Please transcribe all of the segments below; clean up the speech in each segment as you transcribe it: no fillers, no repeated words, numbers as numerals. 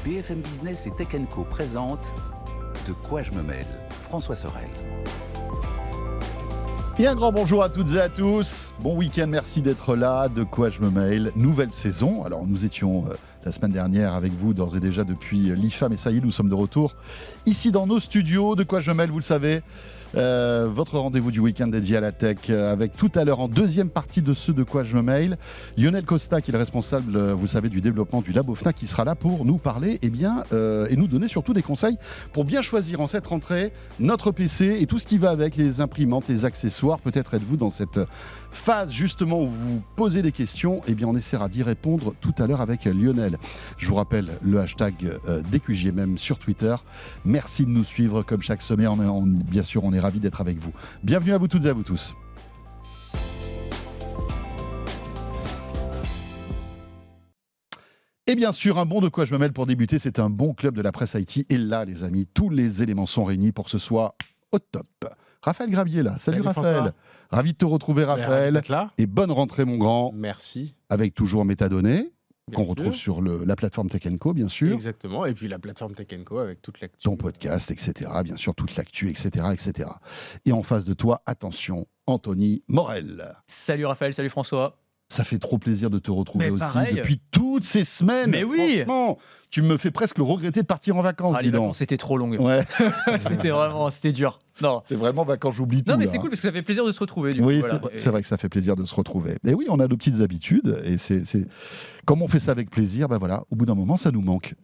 BFM Business et Tech Co présente De quoi je me mêle, François Sorel. Et un grand bonjour à toutes et à tous. Bon week-end, merci d'être là. De quoi je me mêle, nouvelle saison. Alors nous étions la semaine dernière avec vous d'ores et déjà depuis l'IFA, mais ça y est, nous sommes de retour ici dans nos studios. De quoi je me mêle, vous le savez. Votre rendez-vous du week-end dédié à la tech avec tout à l'heure en deuxième partie de ce De quoi je me mail Lionel Costa qui est le responsable, vous savez, du développement du Labo FNAC qui sera là pour nous parler et nous donner surtout des conseils pour bien choisir en cette rentrée notre PC et tout ce qui va avec, les imprimantes, les accessoires. Peut-être êtes-vous dans cette phase justement où vous vous posez des questions. On essaiera d'y répondre tout à l'heure avec Lionel. Je vous rappelle le hashtag DQJMM sur Twitter. Merci de nous suivre comme chaque semaine. Bien sûr, on est ravis d'être avec vous. Bienvenue à vous toutes et à vous tous. Et bien sûr, un bon De quoi je me mêle pour débuter, c'est un bon club de la presse IT. Et là, les amis, tous les éléments sont réunis pour que ce soit au top. Raphaël Gravier est là. Salut Raphaël. François. Ravi de te retrouver, Raphaël. Là. Et bonne rentrée, mon grand. Merci. Avec toujours Métadonnées, qu'on Bien retrouve sûr. sur la plateforme Tech Co, bien sûr. Exactement. Et puis la plateforme Tech Co avec toute l'actu. Ton podcast, etc. Bien sûr, toute l'actu, etc., etc. Et en face de toi, attention, Anthony Morel. Salut Raphaël, salut François. Ça fait trop plaisir de te retrouver Mais aussi pareil. depuis toutes ces semaines. Mais oui. Franchement, tu me fais presque regretter de partir en vacances, Les dis donc. vacances c'était trop long. Ouais, c'était dur. Non. c'est vraiment vacances, j'oublie tout. Non mais là, c'est hein. cool parce que ça fait plaisir de se retrouver. Du Oui, coup, voilà. c'est vrai que ça fait plaisir de se retrouver. Et oui, on a nos petites habitudes et comme on fait ça avec plaisir, voilà, au bout d'un moment, ça nous manque.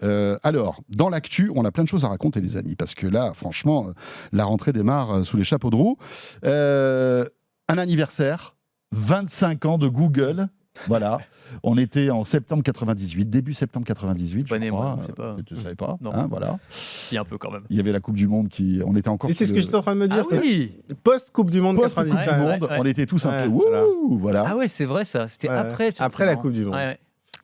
Alors, dans l'actu, on a plein de choses à raconter, les amis, parce que là, franchement, la rentrée démarre sous les chapeaux de roue. Un anniversaire, 25 ans de Google. Voilà, on était en septembre 98, début septembre 98, Bonne je moi, crois. je sais pas. Tu ne savais pas, Non. hein, voilà. Si un peu quand même. Il y avait la Coupe du Monde on était encore. Et c'est ce que j'étais en train de me dire. Ah oui. Post-Coupe du Monde Post-Coupe 98. du Ouais, Monde, ouais. on était tous un peu Ouais, wouh, voilà. Ah ouais c'est vrai ça. C'était Ouais. après. putain, Après c'est la marrant. Coupe du Monde. Ouais.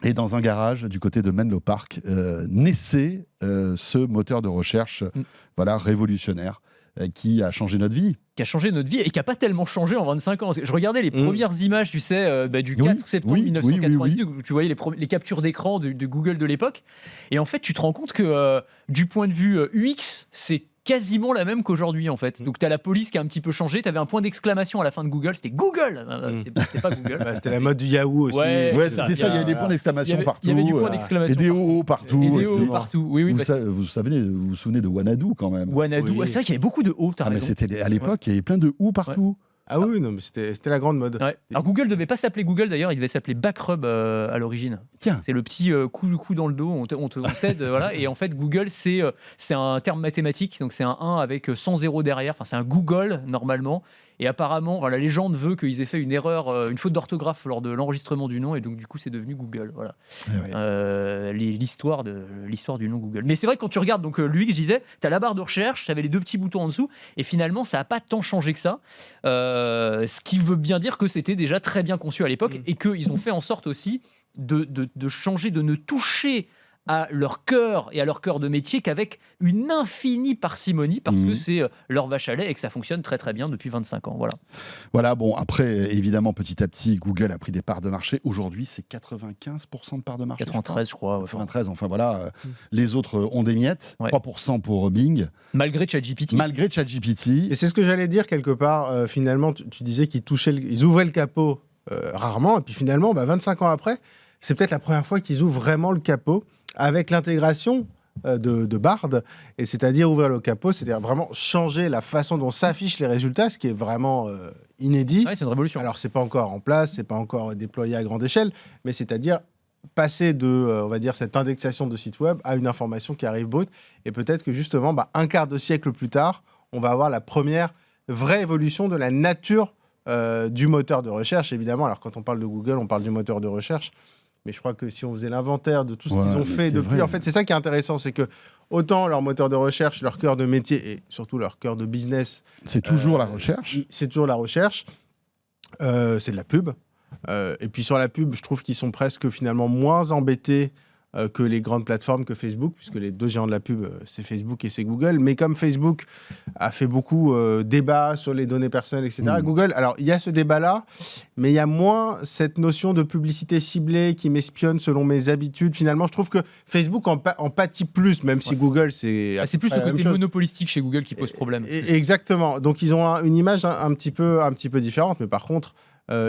Et dans un garage du côté de Menlo Park, naissait ce moteur de recherche voilà, révolutionnaire qui a changé notre vie. Qui a changé notre vie et qui a pas tellement changé en 25 ans. Parce que je regardais les premières images, tu sais, du 4 septembre 1998, où tu voyais les captures d'écran de Google de l'époque. Et en fait, tu te rends compte que du point de vue UX, c'est quasiment la même qu'aujourd'hui en fait. Donc tu as la police qui a un petit peu changé, tu avais un point d'exclamation à la fin de Google, c'était Google. C'était pas Google. Bah, c'était la mode du Yahoo aussi. Ouais, Ouais, c'est ça. c'était ça, il y avait des points Il y d'exclamation avait, partout. il y avait du point et d'exclamation des partout. OO partout. Et des aussi. O partout. Oui, Vous, parce vous vous souvenez de Wanadu quand même. Wanadu, Oui. ouais, c'est vrai qu'il y avait beaucoup de O, t'as Ah, mais raison. c'était à l'époque, il y avait plein de OO partout. Ah oui, non, mais c'était la grande mode. Ouais. Alors Google devait pas s'appeler Google d'ailleurs, il devait s'appeler Backrub à l'origine. Tiens. C'est le petit coup dans le dos, on t'aide, voilà. Et en fait Google c'est un terme mathématique, donc c'est un 1 avec 100 zéros derrière, enfin c'est un Google normalement. Et apparemment, la légende veut qu'ils aient fait une erreur, une faute d'orthographe lors de l'enregistrement du nom, et donc du coup c'est devenu Google. Voilà. Ouais. L'histoire du nom Google. Mais c'est vrai que quand tu regardes donc l'UX, je disais, tu as la barre de recherche, tu avais les deux petits boutons en dessous, et finalement ça n'a pas tant changé que ça. Ce qui veut bien dire que c'était déjà très bien conçu à l'époque, et qu'ils ont fait en sorte aussi de changer, de ne toucher à leur cœur et à leur cœur de métier qu'avec une infinie parcimonie, parce que c'est leur vache à lait et que ça fonctionne très très bien depuis 25 ans. Voilà, bon, après, évidemment, petit à petit, Google a pris des parts de marché. Aujourd'hui, c'est 95% de parts de marché. 93, je crois. 93, enfin voilà. Les autres ont des miettes. Ouais. 3% pour Bing. Malgré ChatGPT. Malgré ChatGPT. Et c'est ce que j'allais dire quelque part. Finalement, tu disais ils ouvraient le capot rarement. Et puis finalement, 25 ans après, c'est peut-être la première fois qu'ils ouvrent vraiment le capot avec l'intégration de Bard, et c'est-à-dire ouvrir le capot, c'est-à-dire vraiment changer la façon dont s'affichent les résultats, ce qui est vraiment inédit. Ouais, c'est une révolution. Alors, c'est pas encore en place, c'est pas encore déployé à grande échelle, mais c'est-à-dire passer de, on va dire, cette indexation de site web à une information qui arrive brute, et peut-être que justement, un quart de siècle plus tard, on va avoir la première vraie évolution de la nature du moteur de recherche, évidemment. Alors, quand on parle de Google, on parle du moteur de recherche. Mais je crois que si on faisait l'inventaire de tout ce qu'ils ont fait depuis, en fait, c'est ça qui est intéressant, c'est que autant leur moteur de recherche, leur cœur de métier et surtout leur cœur de business, c'est toujours la recherche. C'est toujours la recherche. C'est de la pub. Et puis sur la pub, je trouve qu'ils sont presque finalement moins embêtés que les grandes plateformes, que Facebook, puisque les deux géants de la pub, c'est Facebook et c'est Google. Mais comme Facebook a fait beaucoup débat sur les données personnelles, etc., Google, alors il y a ce débat-là, mais il y a moins cette notion de publicité ciblée qui m'espionne selon mes habitudes. Finalement, je trouve que Facebook en pâtit plus, même si Google, c'est... C'est plus le côté monopolistique chez Google qui pose problème. Exactement. Donc, ils ont une image un petit peu différente, mais par contre...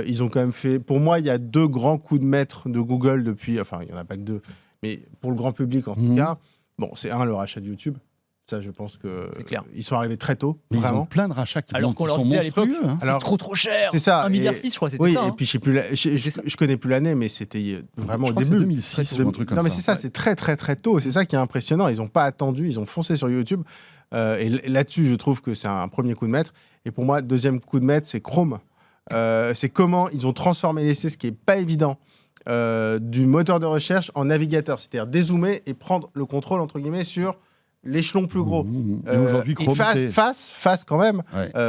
ils ont quand même fait... Pour moi, il y a 2 grands coups de maître de Google depuis... Enfin, il n'y en a pas que 2, mais pour le grand public, en tout cas. Bon, c'est le rachat de YouTube. Ça, je pense que ils sont arrivés très tôt. Mais vraiment. ils ont plein de rachats qui alors qu'on leur disait à l'époque, hein. c'est trop cher. C'est ça. 1,6 milliard, je crois, c'était oui, ça. Et puis, je connais plus l'année, mais c'était vraiment au début. début. 2006 ou un truc comme ça. Non, mais c'est ça, c'est très, très, très tôt. C'est ça qui est impressionnant. Ils n'ont pas attendu, ils ont foncé sur YouTube. Et là-dessus, je trouve que c'est un premier coup de maître. Et pour moi, deuxième coup de maître, c'est Chrome. C'est comment ils ont transformé l'essai, ce qui n'est pas évident, du moteur de recherche en navigateur. C'est-à-dire dézoomer et prendre le contrôle, entre guillemets, sur l'échelon plus gros. Et aujourd'hui, Chrome, c'est... face quand même,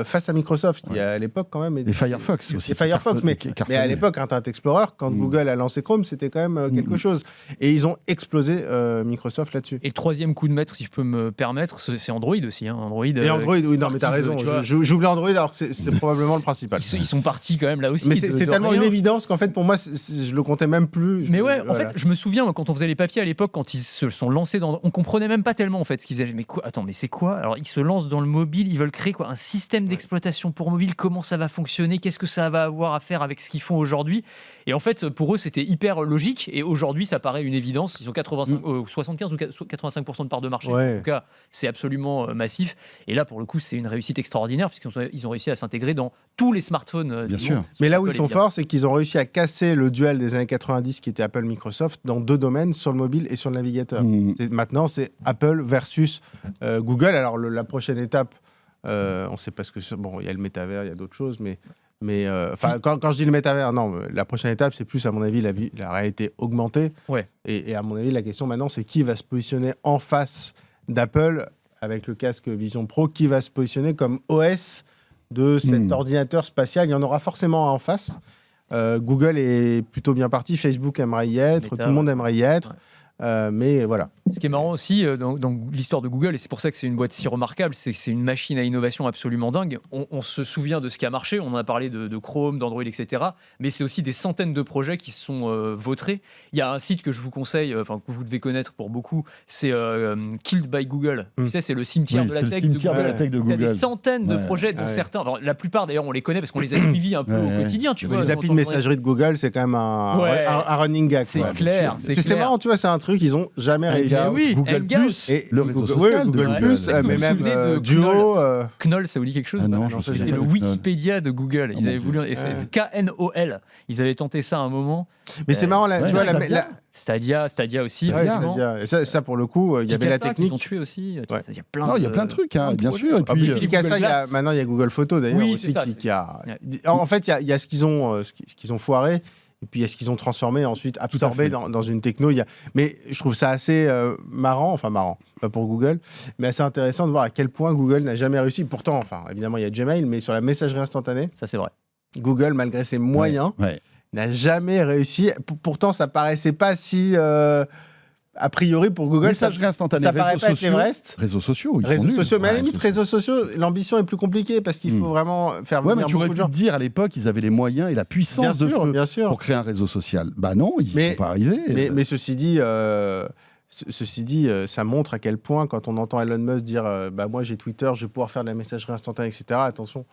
face à Microsoft, qui à l'époque quand même... Et Firefox aussi. Et Firefox, mais à l'époque, Internet Explorer, quand Google a lancé Chrome, c'était quand même quelque chose. Et ils ont explosé Microsoft là-dessus. Et le troisième coup de maître, si je peux me permettre, c'est Android aussi. Hein. Android, et Android, oui, non, mais t'as raison. J'oublie Android alors que c'est probablement le principal. Ils sont partis quand même là aussi. Mais c'est tellement une évidence qu'en fait, pour moi, je le comptais même plus. Mais ouais, en fait, je me souviens quand on faisait les papiers à l'époque, quand ils se sont lancés dans... On comprenait même pas tellement en fait ce qu'ils faisaient. Mais quoi, attends, mais c'est quoi? Alors, ils se lancent dans le mobile, ils veulent créer quoi? Un système d'exploitation pour mobile. Comment ça va fonctionner? Qu'est-ce que ça va avoir à faire avec ce qu'ils font aujourd'hui? Et en fait, pour eux, c'était hyper logique. Et aujourd'hui, ça paraît une évidence. Ils ont 75 ou 85% de part de marché. En tout cas, c'est absolument massif. Et là, pour le coup, c'est une réussite extraordinaire puisqu'ils ont réussi à s'intégrer dans tous les smartphones. Bien sûr. Mais là où ils sont forts, c'est qu'ils ont réussi à casser le duel des années 90 qui était Apple-Microsoft dans 2 domaines, sur le mobile et sur le navigateur. Maintenant, c'est Apple versus Google. Alors, la prochaine étape, on ne sait pas ce que c'est. Bon, il y a le métavers, il y a d'autres choses, mais quand je dis le métavers, non, la prochaine étape, c'est plus, à mon avis, la réalité augmentée. Ouais. Et à mon avis, la question maintenant, c'est qui va se positionner en face d'Apple avec le casque Vision Pro, qui va se positionner comme OS de cet ordinateur spatial. Il y en aura forcément un en face. Google est plutôt bien parti, Facebook aimerait y être, tout le monde aimerait y être. Ouais. Mais voilà. Ce qui est marrant aussi dans l'histoire de Google, et c'est pour ça que c'est une boîte si remarquable, c'est que c'est une machine à innovation absolument dingue. On se souvient de ce qui a marché, on en a parlé de Chrome, d'Android, etc. Mais c'est aussi des centaines de projets qui se sont vautrés. Il y a un site que je vous conseille, que vous devez connaître pour beaucoup, c'est Killed by Google. Tu sais, c'est le cimetière de la tech de Google. Il y a des centaines de projets, dont certains, la plupart d'ailleurs on les connaît parce qu'on les a suivis un peu au quotidien. Tu vois, les applis de messagerie de Google, c'est quand même un running gag. C'est clair. C'est marrant, tu vois, c'est un truc, ils ont jamais réussi. Oui, Google Plus, et le réseau social Google Plus, mais même Duo. Knoll, ça vous dit quelque chose? Non, c'était le Wikipédia de Google. Ils avaient voulu, c'est KNOL. Ils avaient tenté ça à un moment. Mais c'est marrant, tu vois, Stadia aussi. Et ça, pour le coup, il y avait la technique. Ils ont tué aussi. Il y a plein de trucs, bien sûr. Et puis maintenant, il y a Google Photos d'ailleurs. Oui, c'est ça. En fait, il y a ce qu'ils ont foiré. Et puis, est-ce qu'ils ont transformé, ensuite absorbé dans une techno? Mais je trouve ça assez marrant, pas pour Google, mais assez intéressant de voir à quel point Google n'a jamais réussi. Pourtant, évidemment, il y a Gmail, mais sur la messagerie instantanée, ça c'est vrai. Google, malgré ses moyens, n'a jamais réussi. Pourtant, ça paraissait pas si... a priori, pour Google, messagerie instantanée, ça paraît pas être l'Everest. Réseaux sociaux, mais à la limite, réseaux sociaux, l'ambition est plus compliquée parce qu'il faut vraiment faire venir mais tu aurais pu te dire à l'époque, ils avaient les moyens et la puissance pour créer un réseau social. Bah non, ils ne sont pas arrivés. Mais ceci dit, ça montre à quel point, quand on entend Elon Musk dire moi j'ai Twitter, je vais pouvoir faire de la messagerie instantanée, etc. Attention.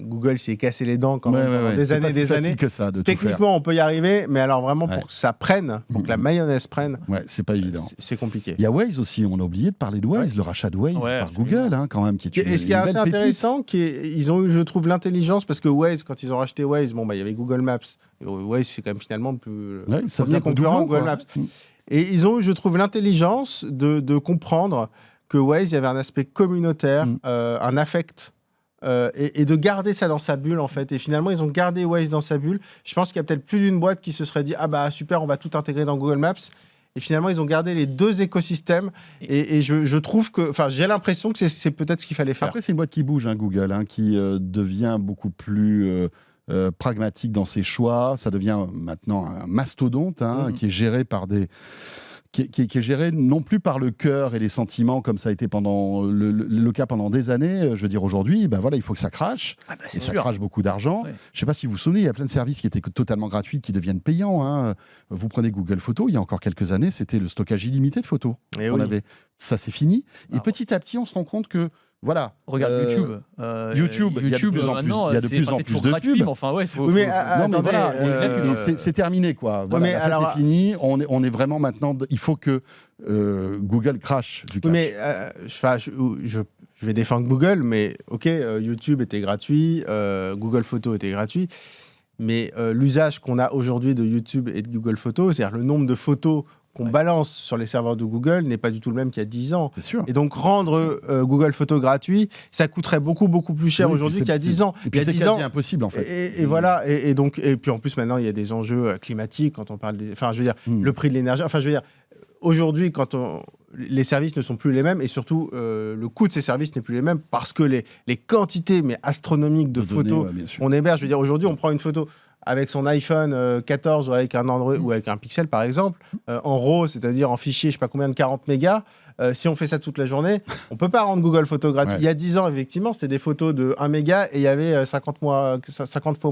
Google s'est cassé les dents quand même pendant des années. Que ça, de Techniquement, on peut y arriver, mais alors vraiment pour que ça prenne, pour que la mayonnaise prenne, c'est pas évident. C'est compliqué. Il y a Waze aussi, on a oublié de parler de Waze, le rachat de Waze par Google, quand même. Et ce qui est assez intéressant, ils ont eu, je trouve, l'intelligence, parce que Waze, quand ils ont racheté Waze, il y avait Google Maps. Et Waze, c'est quand même finalement le premier concurrent de Google Maps. Et ils ont eu, je trouve, l'intelligence de comprendre que Waze, il y avait un aspect communautaire, un affect. Et de garder ça dans sa bulle en fait, et finalement ils ont gardé Waze dans sa bulle. Je pense qu'il y a peut-être plus d'une boîte qui se serait dit super, on va tout intégrer dans Google Maps, et finalement ils ont gardé les 2 écosystèmes, et je trouve que, j'ai l'impression que c'est peut-être ce qu'il fallait faire. Après c'est une boîte qui bouge, Google, qui devient beaucoup plus pragmatique dans ses choix. Ça devient maintenant un mastodonte qui est géré par des qui est géré non plus par le cœur et les sentiments comme ça a été pendant le cas pendant des années. Je veux dire, aujourd'hui, voilà, il faut que ça crache. C'est Et ça sûr. crache beaucoup d'argent. Ouais. Je ne sais pas si vous vous souvenez, il y a plein de services qui étaient totalement gratuits, qui deviennent payants. Hein. Vous prenez Google Photos, il y a encore quelques années, c'était le stockage illimité de photos. Et On oui. avait, ça c'est fini. Et Ah, petit à petit, on se rend compte que, voilà. Regarde YouTube. YouTube, il y a de plus en plus- maintenant, il y a de c'est plus en c'est plus toujours de gratuit, pubs. mais enfin, ouais, faut. Oui, mais, faut- ah, Non, mais attendez, voilà, c'est terminé, quoi. Voilà, mais la fête alors- est finie. On est vraiment maintenant. Il faut que Google crache du Oui, cash. mais je vais défendre Google, mais ok, YouTube était gratuit, Google Photos était gratuit, mais l'usage qu'on a aujourd'hui de YouTube et de Google Photos, c'est-à-dire le nombre de photos qu'on balance sur les serveurs de Google n'est pas du tout le même qu'il y a 10 ans. C'est sûr. Et donc rendre Google Photos gratuit, ça coûterait beaucoup plus cher Oui, aujourd'hui puis qu'il y a 10 ans. Et puis Il y a c'est 10 quasi ans, impossible, en fait. et voilà, et puis en plus maintenant il y a des enjeux climatiques quand on parle des, enfin je veux dire le prix de l'énergie, enfin je veux dire aujourd'hui les services ne sont plus les mêmes et surtout le coût de ces services n'est plus les mêmes parce que les quantités mais astronomiques de données, photos ouais, bien sûr. on héberge. Je veux dire aujourd'hui on prend une photo avec son iPhone 14 ou avec un Android ou avec un Pixel par exemple, en RAW, c'est-à-dire en fichier, je sais pas combien de 40 mégas. Si on fait ça toute la journée, on peut pas rendre Google Photos gratuit. Ouais. Il y a 10 ans, effectivement, c'était des photos de 1 méga et il y avait 50 fois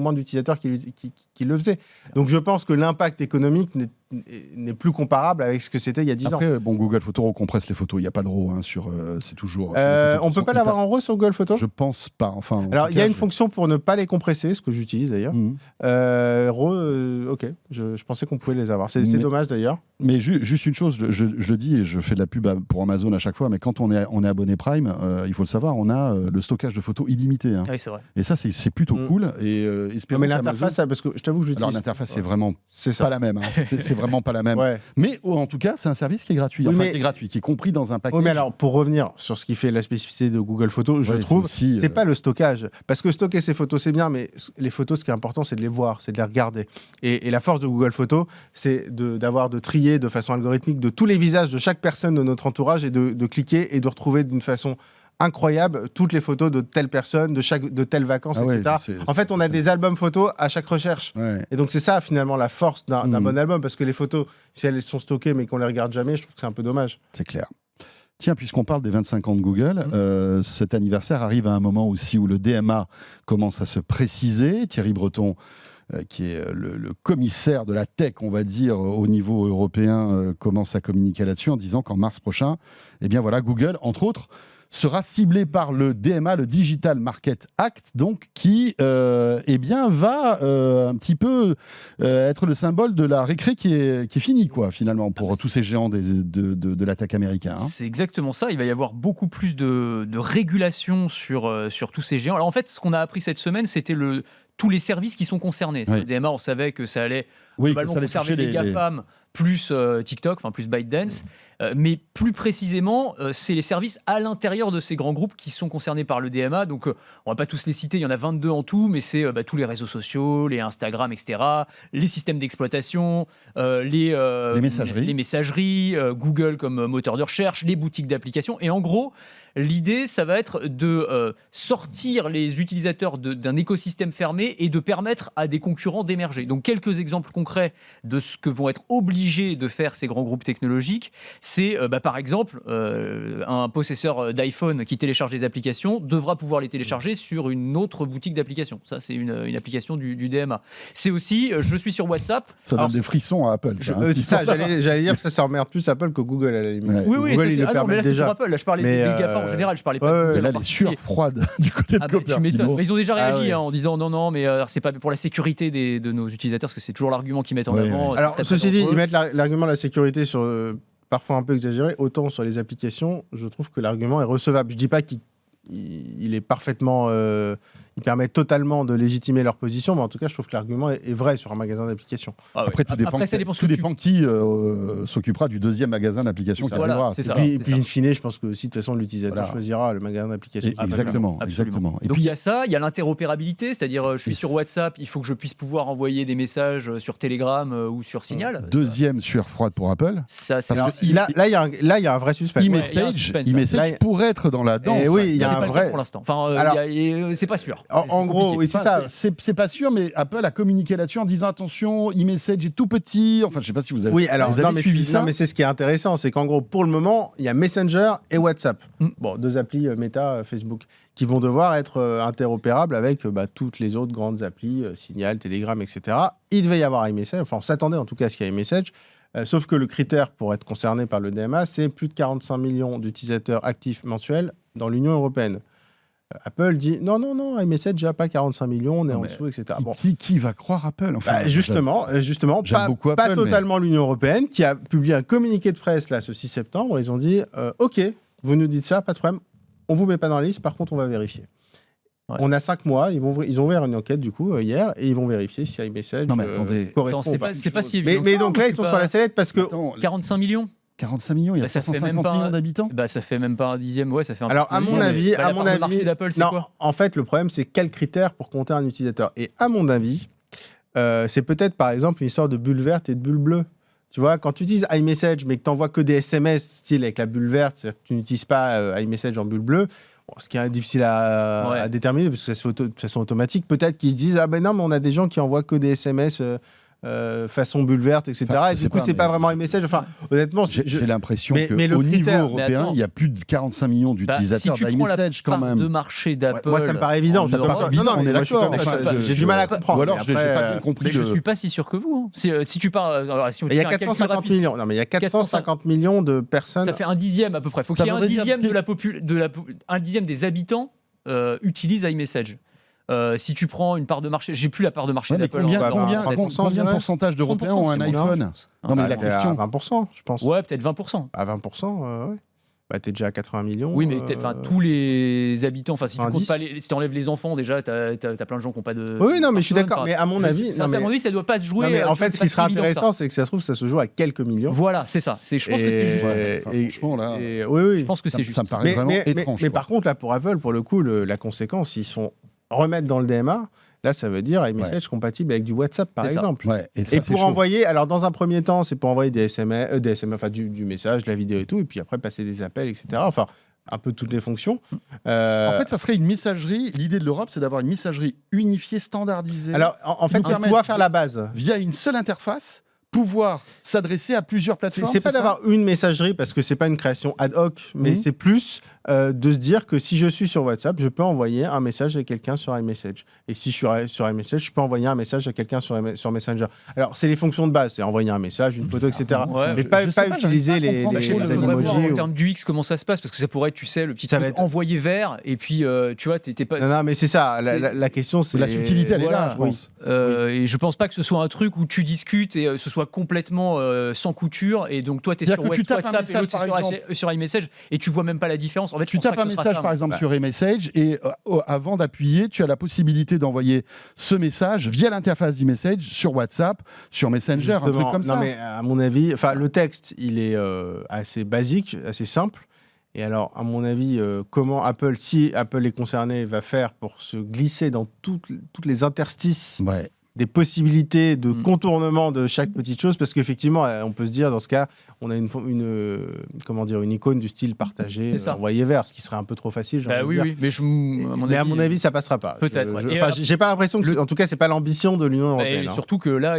moins d'utilisateurs qui le faisaient. Donc je pense que l'impact économique n'est plus comparable avec ce que c'était il y a 10 ans. Après, Google Photos recompresse les photos. Il n'y a pas de RAW sur. C'est toujours. On peut pas l'avoir en RAW sur Google Photos. Je pense pas. Enfin. en Alors tout il y a cas, une fonction pour ne pas les compresser, ce que j'utilise d'ailleurs. RAW, ok, je pensais qu'on pouvait les avoir. C'est Mais- dommage d'ailleurs. Mais juste une chose, je le dis et je fais de la pub pour Amazon à chaque fois, mais quand on est abonné Prime, il faut le savoir, on a le stockage de photos illimité. Hein. Oui, c'est vrai. Et ça, c'est plutôt cool. Et Non, espérons mais qu'Amazon- l'interface, parce que je t'avoue que je Alors l'utilise. l'interface, c'est vraiment C'est pas ça. la même. Hein. C'est vraiment pas la même. Ouais. Mais en tout cas, c'est un service qui est gratuit. Oui, Enfin, mais- qui est gratuit, qui est compris dans un package. Oui, mais alors, pour revenir sur ce qui fait la spécificité de Google Photos, je Ouais, c'est trouve, aussi, c'est pas le stockage. Parce que stocker ces photos, c'est bien, mais les photos, ce qui est important, c'est de les voir, c'est de les regarder. Et la force de Google Photos, c'est de trier de façon algorithmique de tous les visages de chaque personne de notre entourage et de cliquer et de retrouver d'une façon incroyable toutes les photos de telle personne, de telles vacances, Ah ouais, etc. c'est- En fait, on a des albums photos à chaque recherche. Ouais. Et donc, c'est ça, finalement, la force d'un Mhm. bon album. Parce que les photos, si elles sont stockées mais qu'on les regarde jamais, je trouve que c'est un peu dommage. C'est clair. Tiens, puisqu'on parle des 25 ans de Google, cet anniversaire arrive à un moment aussi où le DMA commence à se préciser. Thierry Breton, qui est le commissaire de la tech, on va dire, au niveau européen, commence à communiquer là-dessus en disant qu'en mars prochain, eh bien voilà, Google, entre autres, sera ciblé par le DMA, le Digital Market Act, donc qui eh bien, va un petit peu être le symbole de la récré qui est finie, quoi, finalement, pour tous ces géants de la tech américain. Hein. C'est exactement ça. Il va y avoir beaucoup plus de régulation sur tous ces géants. Alors en fait, ce qu'on a appris cette semaine, c'était tous les services qui sont concernés. Oui. Le DMA, on savait que ça allait Oui, globalement ça allait concerner toucher les GAFAM plus TikTok, enfin plus ByteDance. Mais plus précisément, c'est les services à l'intérieur de ces grands groupes qui sont concernés par le DMA. Donc on va pas tous les citer, il y en a 22 en tout, mais c'est tous les réseaux sociaux, les Instagram, etc., les systèmes d'exploitation, les messageries, Google comme moteur de recherche, les boutiques d'applications. Et en gros, l'idée, ça va être de sortir les utilisateurs d'un écosystème fermé et de permettre à des concurrents d'émerger. Donc, quelques exemples concrets de ce que vont être obligés de faire ces grands groupes technologiques, c'est par exemple un possesseur d'iPhone qui télécharge des applications devra pouvoir les télécharger sur une autre boutique d'applications. Ça, c'est une application du DMA. C'est aussi, je suis sur WhatsApp. Ça donne des frissons à Apple. Ça, hein, j'allais dire que ça emmerde plus Apple que Google à la limite. Ouais. Oui, Google, c'est, il le non, mais permet là, c'est déjà. pour Apple. Là, je parlais Mais, des GAFA en général. Je parlais pas de ouais, Google Là, en les particulier. sueurs froides du côté de Ah bah, tu m'étonnes. Cupertino. Mais ils ont déjà réagi ouais. en disant non, mais c'est pas pour la sécurité de nos utilisateurs, parce que c'est toujours l'argument qu'ils mettent en Ouais, avant. ouais. c'est Alors, très, très ceci dit, dangereux. ils mettent l'argument de la sécurité sur parfois un peu exagéré. Autant sur les applications, je trouve que l'argument est recevable. Je dis pas qu'il est parfaitement... il permet totalement de légitimer leur position, mais en tout cas, je trouve que l'argument est vrai sur un magasin d'applications. Ah ouais. Après, tout dépend, Après, ça dépend ce tout que tu- dépend qui s'occupera du deuxième magasin d'applications qui Voilà, arrivera. c'est Et ça. puis, c'est in fine, je pense que aussi, de toute façon, l'utilisateur Voilà. choisira le magasin d'applications. Exactement, exactement. Et Donc puis, il y a ça, il y a l'interopérabilité, c'est-à-dire je suis Et sur c'est- WhatsApp, il faut que je puisse pouvoir envoyer des messages sur Telegram ou sur Signal. deuxième sueur froide pour Apple. Ça, c'est Parce que Là, il y a un vrai suspense. il y a un E-message suspense, e-message là. pourrait être dans la danse. oui, il y a c'est un pas le vrai- cas pour l'instant. Enfin, Alors- c'est pas sûr. En gros, oui, c'est ça. C'est pas sûr, mais Apple a communiqué là-dessus en disant attention, iMessage est tout petit. Enfin, je sais pas si vous avez, Oui, alors, vous avez suivi ça. non, mais c'est ce qui est intéressant, c'est qu'en gros, pour le moment, il y a Messenger et WhatsApp. Bon, 2 applis Meta, Facebook, qui vont devoir être interopérables avec toutes les autres grandes applis, Signal, Telegram, etc. Il devait y avoir iMessage, enfin, on s'attendait en tout cas à ce qu'il y ait iMessage. Sauf que le critère pour être concerné par le DMA, c'est plus de 45 millions d'utilisateurs actifs mensuels dans l'Union européenne. Apple dit non, iMessage déjà pas 45 millions, on est en dessous, etc. Bon. Qui va croire Apple enfin, Justement, j'aime beaucoup pas Apple, totalement l'Union européenne, qui a publié un communiqué de presse là, ce 6 septembre. Ils ont dit OK, vous nous dites ça, pas de problème, on vous met pas dans la liste, par contre, on va vérifier. Ouais. On a 5 mois, ils ont ouvert une enquête du coup hier et ils vont vérifier si iMessage correspond. C'est pas si évident. Mais donc là, ils sont sur la sellette parce que 45 millions. 45 millions, il y a 150 millions d'habitants. Ça fait même pas un dixième, ouais, ça fait un Alors, à mon avis, marché d'Apple, c'est quoi ? En fait, le problème, c'est quel critère pour compter un utilisateur. Et à mon avis, c'est peut-être, par exemple, une histoire de bulle verte et de bulle bleue. Tu vois, quand tu utilises iMessage, mais que tu n'envoies que des SMS, style avec la bulle verte, c'est-à-dire que tu n'utilises pas iMessage en bulle bleue, ce qui est difficile à déterminer, parce que c'est de façon automatique, peut-être qu'ils se disent « Ah ben non, mais on a des gens qui envoient que des SMS... façon bulle verte, etc. Enfin, et du coup, c'est pas vraiment iMessage. Enfin, honnêtement, j'ai l'impression qu'au niveau européen, il y a plus de 45 millions d'utilisateurs d'iMessage quand même. De marché d'Apple. Moi, ça me paraît évident. On est d'accord. J'ai du mal à comprendre. Ou alors, j'ai pas bien compris. Mais je suis pas si sûr que vous. Si tu parles, il y a 450 millions. Non, mais il y a 450 millions de personnes. Ça fait un dixième à peu près. Il faut qu'il y ait un dixième des habitants utilisent iMessage. Si tu prends une part de marché, j'ai plus la part de marché d'Apple. Combien de pourcentage d'Européens ont un iPhone ? Non, mais la question. 20%, je pense. Ouais, peut-être 20%. À 20%, ouais. Bah, t'es déjà à 80 millions. Oui, mais tous les habitants, si tu comptes pas si t'enlèves les enfants, déjà, t'as plein de gens qui n'ont pas de. Oui, non, mais je suis d'accord. Mais à mon avis. À mon avis, ça doit pas se jouer. En fait, ce qui sera intéressant, c'est que ça se trouve, ça se joue à quelques millions. Voilà, c'est ça. Je pense que c'est juste. Franchement, là. Oui, je pense que c'est juste. Ça me paraît vraiment étrange. Mais par contre, là, pour Apple, pour le coup, la conséquence, ils sont remettre dans le DMA, là, ça veut dire iMessage compatible avec du WhatsApp, par exemple. Et pour envoyer, alors dans un premier temps, c'est pour envoyer des SMS, enfin du message, de la vidéo et tout, et puis après passer des appels, etc. Enfin, un peu toutes les fonctions. En fait, ça serait une messagerie. L'idée de l'Europe, c'est d'avoir une messagerie unifiée, standardisée. Alors, en fait, c'est pouvoir faire la base. Via une seule interface, pouvoir s'adresser à plusieurs plateformes. C'est pas d'avoir une messagerie, parce que c'est pas une création ad hoc, mais c'est plus de se dire que si je suis sur WhatsApp, je peux envoyer un message à quelqu'un sur iMessage. Et si je suis sur iMessage, je peux envoyer un message à quelqu'un sur Messenger. Alors, c'est les fonctions de base, c'est envoyer un message, une photo, etc. Mais pas utiliser les emojis. En termes d'UX, comment ça se passe ? Parce que ça pourrait être, tu sais, le petit truc envoyé vers, et puis, tu vois, t'es pas... Non, mais c'est ça. La question, c'est... La subtilité, elle est là, je pense. Et je pense pas que ce soit un truc où tu discutes et ce soit complètement sans couture, et donc toi, t'es sur WhatsApp et l'autre, c'est sur iMessage, et tu vois même pas la différence. En fait, tu tapes un message, par exemple, sur iMessage, et avant d'appuyer, tu as la possibilité d'envoyer ce message via l'interface d'iMessage sur WhatsApp, sur Messenger, un truc comme ça. Non, mais à mon avis, le texte, il est assez basique, assez simple. Et alors, à mon avis, comment Apple, si Apple est concerné, va faire pour se glisser dans toutes les interstices des possibilités de contournement de chaque petite chose, parce qu'effectivement, on peut se dire, dans ce cas, on a une icône du style partagé, envoyé vers, ce qui serait un peu trop facile. Oui, mais à mon avis, ça passera pas. Peut-être. J'ai pas l'impression que, en tout cas, c'est pas l'ambition de l'Union européenne. Et surtout que là,